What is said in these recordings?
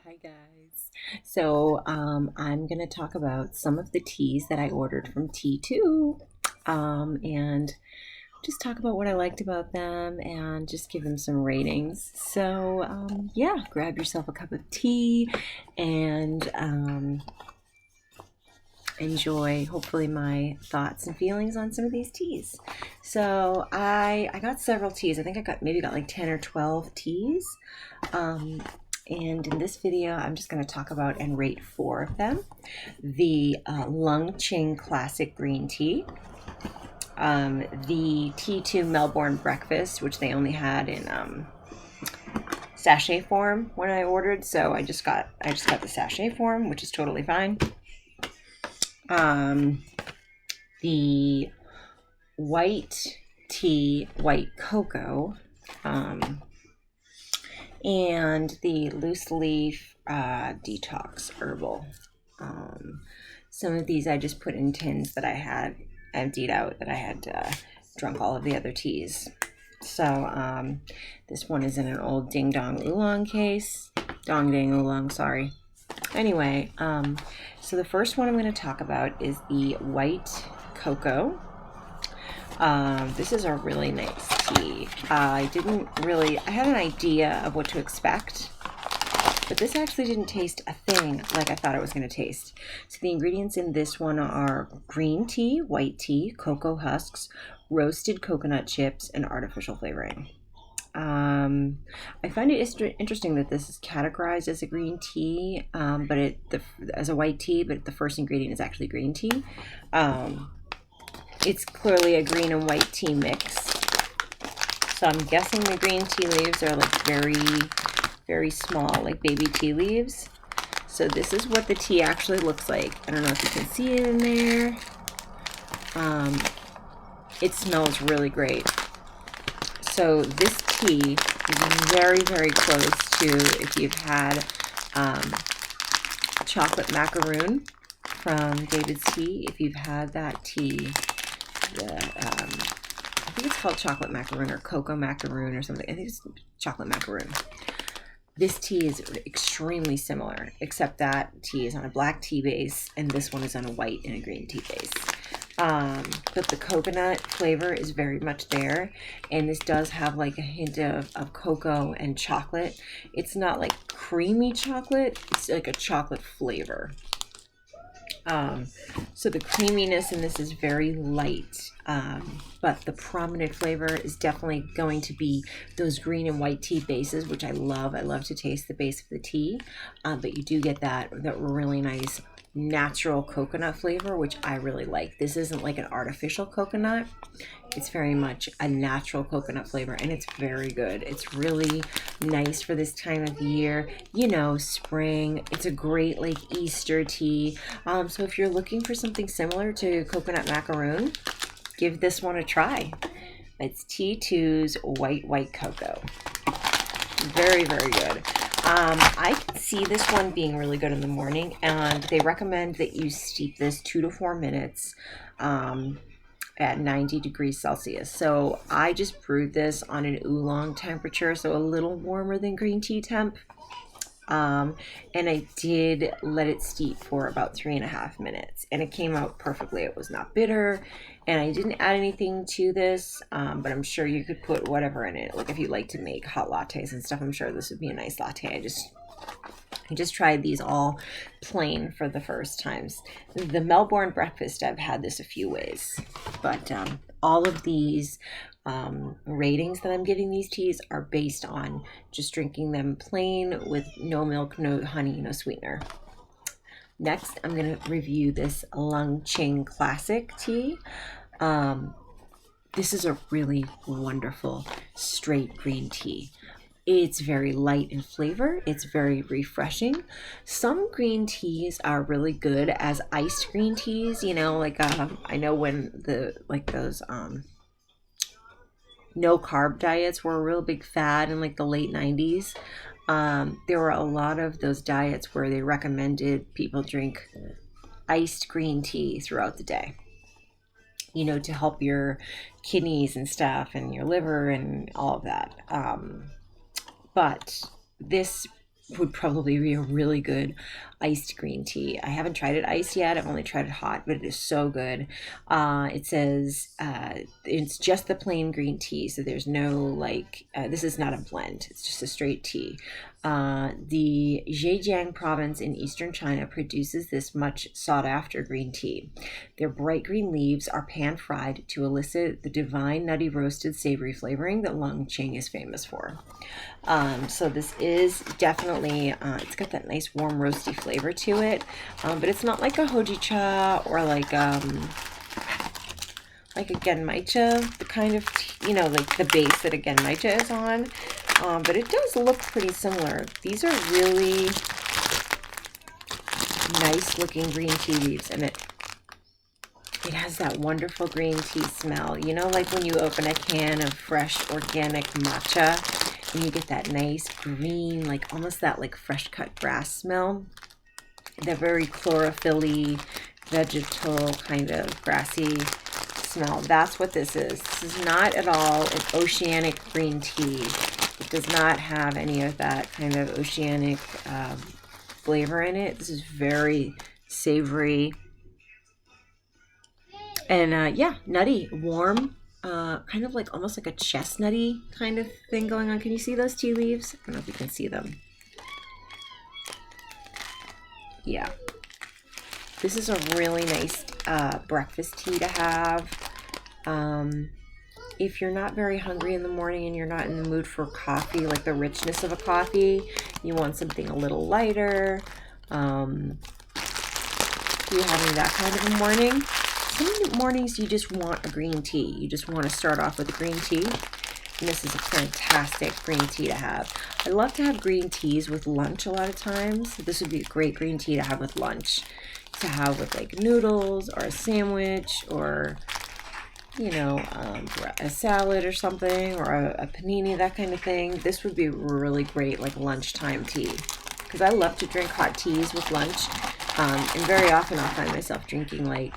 Hi guys. I'm going to talk about some of the teas that I ordered from T2 and just talk about what I liked about them and just give them some ratings. Yeah, grab yourself a cup of tea and enjoy hopefully my thoughts and feelings on some of these teas. I got several teas. I think I got like 10 or 12 teas. Um, and in this video, I'm just going to talk about and rate four of them. The Lung Ching Classic Green Tea, the T2 Melbourne Breakfast, which they only had in sachet form when I ordered, so I just got the sachet form, which is totally fine. The white tea, white cocoa, and the loose leaf detox herbal. Some of these I just put in tins that I had emptied out, that I had drunk all of the other teas. This one is in an old Ding Dong Oolong case. Dong Ding Oolong, sorry. Anyway, so the first one I'm going to talk about is the white cocoa. This is a really nice tea. I had an idea of what to expect, but this actually didn't taste a thing like I thought it was going to taste. So the ingredients in this one are green tea, white tea, cocoa husks, roasted coconut chips, and artificial flavoring. I find it interesting that this is categorized as a green tea, as a white tea, but the first ingredient is actually green tea. It's clearly a green and white tea mix. So I'm guessing the green tea leaves are like very, very small, like baby tea leaves. So this is what the tea actually looks like. I don't know if you can see it in there. It smells really great. So this tea is very, very close to if you've had chocolate macaroon from David's Tea. If you've had that tea, I think it's called chocolate macaroon or cocoa macaroon or something. I think it's chocolate macaroon. This tea is extremely similar, except that tea is on a black tea base and this one is on a white and a green tea base. But the coconut flavor is very much there, and this does have like a hint of cocoa and chocolate. It's not like creamy chocolate, it's like a chocolate flavor. So the creaminess in this is very light, but the prominent flavor is definitely going to be those green and white tea bases, which I love. I love to taste the base of the tea, but you do get that really nice natural coconut flavor, which I really like. This isn't like an artificial coconut. It's very much a natural coconut flavor, and it's very good. It's really nice for this time of year, spring. It's a great like Easter tea. So if you're looking for something similar to coconut macaroon, give this one a try. It's T2's white cocoa. Very, very good. I can see this one being really good in the morning, and they recommend that you steep this 2 to 4 minutes at 90 degrees Celsius. So I just brewed this on an oolong temperature, so a little warmer than green tea temp. And I did let it steep for about 3.5 minutes, and it came out perfectly. It was not bitter, and I didn't add anything to this, but I'm sure you could put whatever in it. Like if you like to make hot lattes and stuff, I'm sure this would be a nice latte. I just tried these all plain for the first times. The Melbourne Breakfast, I've had this a few ways, but all of these ratings that I'm giving these teas are based on just drinking them plain with no milk, no honey, no sweetener. Next, I'm going to review this Lung Ching Classic tea. This is a really wonderful straight green tea. It's very light in flavor. It's very refreshing. Some green teas are really good as iced green teas. I know when those no carb diets were a real big fad in like the late 90s. There were a lot of those diets where they recommended people drink iced green tea throughout the day, to help your kidneys and stuff and your liver and all of that. But this would probably be a really good iced green tea. I haven't tried it iced yet. I've only tried it hot, but it is so good. It says it's just the plain green tea, so there's no like, this is not a blend. It's just a straight tea. The Zhejiang province in eastern China produces this much sought after green tea. Their bright green leaves are pan fried to elicit the divine nutty roasted savory flavoring that Longqing is famous for. So this is definitely, it's got that nice warm roasty flavor to it, but it's not like a hojicha or like a genmaicha, the kind of, like the base that a genmaicha is on. But it does look pretty similar. These are really nice looking green tea leaves, and it has that wonderful green tea smell. You know, like when you open a can of fresh organic matcha and you get that nice green, like almost that like fresh cut grass smell. That very chlorophyll-y, vegetal kind of grassy smell. That's what this is. This is not at all an oceanic green tea. It does not have any of that kind of oceanic flavor in it. This is very savory and yeah, nutty, warm, kind of like almost like a chestnutty kind of thing going on. Can you see those tea leaves? I don't know if you can see them. Yeah. This is a really nice breakfast tea to have. If you're not very hungry in the morning and you're not in the mood for coffee, like the richness of a coffee, you want something a little lighter. You're having that kind of a morning. Some mornings you just want a green tea. You just want to start off with a green tea. And this is a fantastic green tea to have. I love to have green teas with lunch a lot of times. This would be a great green tea to have with lunch. To have with like noodles or a sandwich or, you know, a salad or something, or a panini, that kind of thing. This would be really great like lunchtime tea, because I love to drink hot teas with lunch, and very often I'll find myself drinking like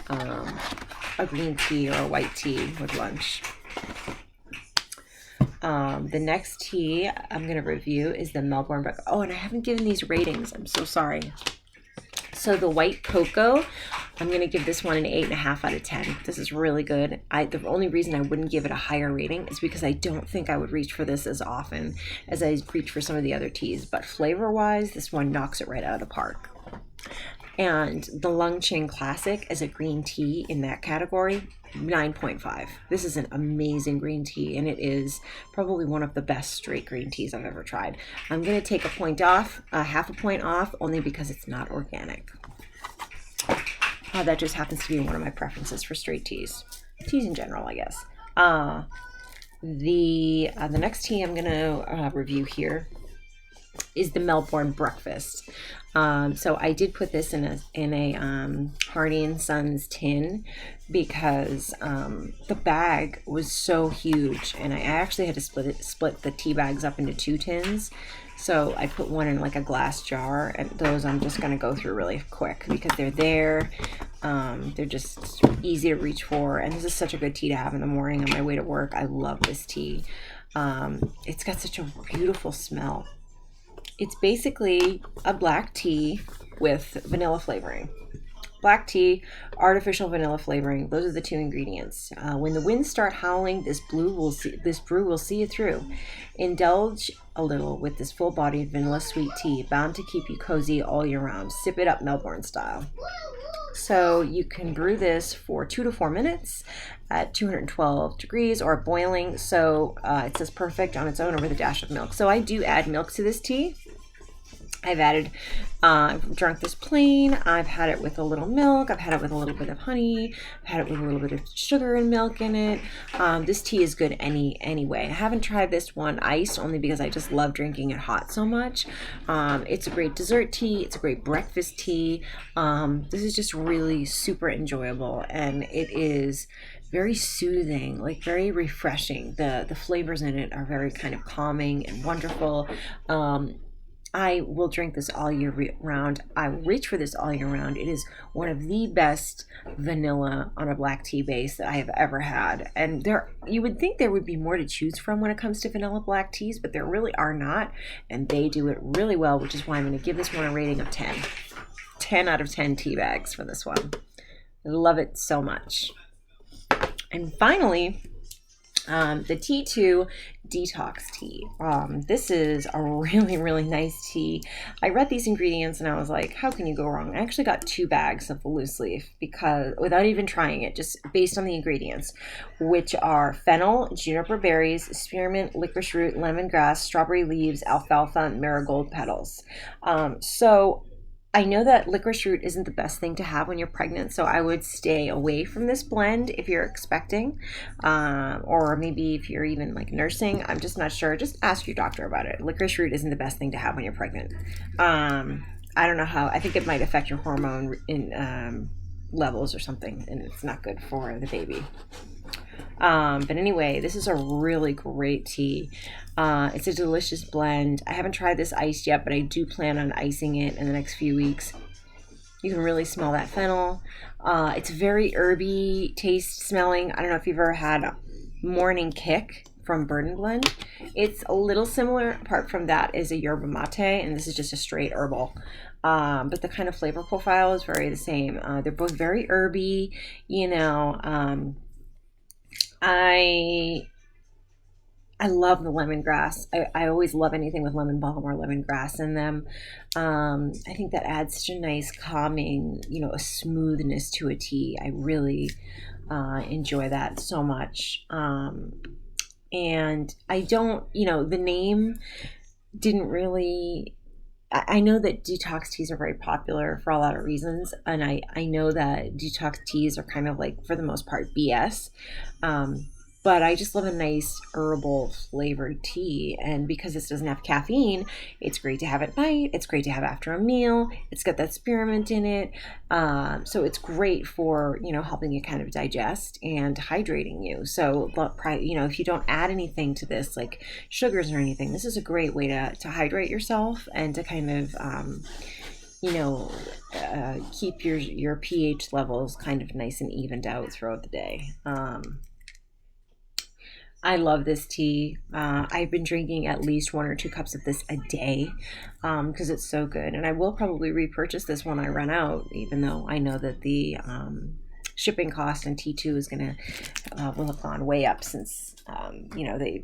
a green tea or a white tea with lunch. The next tea I'm going to review is the Melbourne Breakfast. Oh, and I haven't given these ratings. I'm so sorry. So the white cocoa, I'm going to give this one an 8.5 out of 10. This is really good. The only reason I wouldn't give it a higher rating is because I don't think I would reach for this as often as I reach for some of the other teas. But flavor-wise, this one knocks it right out of the park. And the Longqing Classic as a green tea in that category, 9.5. This is an amazing green tea, and it is probably one of the best straight green teas I've ever tried. I'm going to take a point off, half a point off, only because it's not organic. That just happens to be one of my preferences for straight teas. Teas in general, I guess. The next tea I'm going to review here is the Melbourne Breakfast. So I did put this in a Hardy and Sons tin because the bag was so huge, and I actually had to split the tea bags up into 2 tins. So I put one in like a glass jar, and those I'm just going to go through really quick because they're there. They're just easy to reach for, and this is such a good tea to have in the morning on my way to work. I love this tea. It's got such a beautiful smell. It's basically a black tea with vanilla flavoring. Black tea, artificial vanilla flavoring. Those are the 2 ingredients. When the winds start howling, this brew will see you through. Indulge a little with this full-bodied vanilla sweet tea, bound to keep you cozy all year round. Sip it up Melbourne style. So you can brew this for 2 to 4 minutes at 212 degrees or boiling. So it says perfect on its own or with a dash of milk. So I do add milk to this tea. I've drunk this plain. I've had it with a little milk. I've had it with a little bit of honey. I've had it with a little bit of sugar and milk in it. This tea is good anyway. I haven't tried this one iced only because I just love drinking it hot so much. It's a great dessert tea. It's a great breakfast tea. This is just really super enjoyable, and it is very soothing, like very refreshing. The flavors in it are very kind of calming and wonderful. I will drink this all year round. I will reach for this all year round. It is one of the best vanilla on a black tea base that I have ever had. And you would think there would be more to choose from when it comes to vanilla black teas, but there really are not. And they do it really well, which is why I'm going to give this one a rating of 10. 10 out of 10 tea bags for this one. I love it so much. And finally, the T2 Detox Tea. This is a really, really nice tea. I read these ingredients and I was like, how can you go wrong? I actually got 2 bags of the loose leaf because without even trying it, just based on the ingredients, which are fennel, juniper berries, spearmint, licorice root, lemongrass, strawberry leaves, alfalfa, and marigold petals. So I know that licorice root isn't the best thing to have when you're pregnant, so I would stay away from this blend if you're expecting, or maybe if you're even like nursing. I'm just not sure. Just ask your doctor about it. Licorice root isn't the best thing to have when you're pregnant. I don't know how. I think it might affect your hormone levels or something, and it's not good for the baby. But anyway, this is a really great tea. It's a delicious blend. I haven't tried this iced yet, but I do plan on icing it in the next few weeks. You can really smell that fennel. It's very herby taste smelling. I don't know if you've ever had Morning Kick from Bird and Blend. It's a little similar. Apart from that is a yerba mate, and this is just a straight herbal. But the kind of flavor profile is very the same. They're both very herby, you know. I love the lemongrass. I always love anything with lemon balm or lemongrass in them. I think that adds such a nice calming, a smoothness to a tea. I really enjoy that so much. And I don't, the name didn't really... I know that detox teas are very popular for a lot of reasons, and I know that detox teas are kind of like, for the most part, BS. But I just love a nice herbal flavored tea, and because this doesn't have caffeine, it's great to have at night. It's great to have after a meal. It's got that spearmint in it, so it's great for helping you kind of digest and hydrating you. So if you don't add anything to this like sugars or anything, this is a great way to hydrate yourself and to kind of keep your pH levels kind of nice and evened out throughout the day. I love this tea. I've been drinking at least 1 or 2 cups of this a day because it's so good. And I will probably repurchase this when I run out, even though I know that the shipping cost in T2 is will have gone way up since, they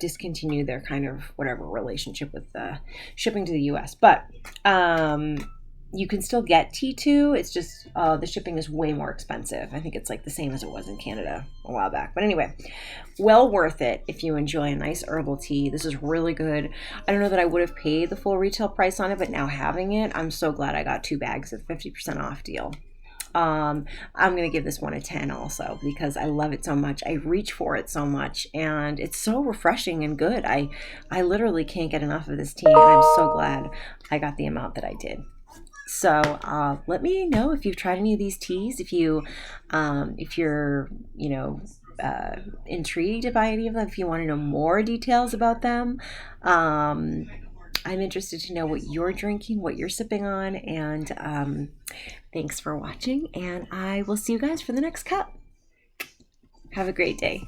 discontinued their kind of whatever relationship with shipping to the U.S. But you can still get T2. It's just the shipping is way more expensive. I think it's like the same as it was in Canada a while back. But anyway, well worth it if you enjoy a nice herbal tea. This is really good. I don't know that I would have paid the full retail price on it, but now having it, I'm so glad I got 2 bags at 50% off deal. I'm going to give this one a 10 also because I love it so much. I reach for it so much, and it's so refreshing and good. I literally can't get enough of this tea, and I'm so glad I got the amount that I did. So let me know if you've tried any of these teas, if you're intrigued by any of them, if you want to know more details about them. I'm interested to know what you're drinking, what you're sipping on, and thanks for watching, and I will see you guys for the next cup. Have a great day.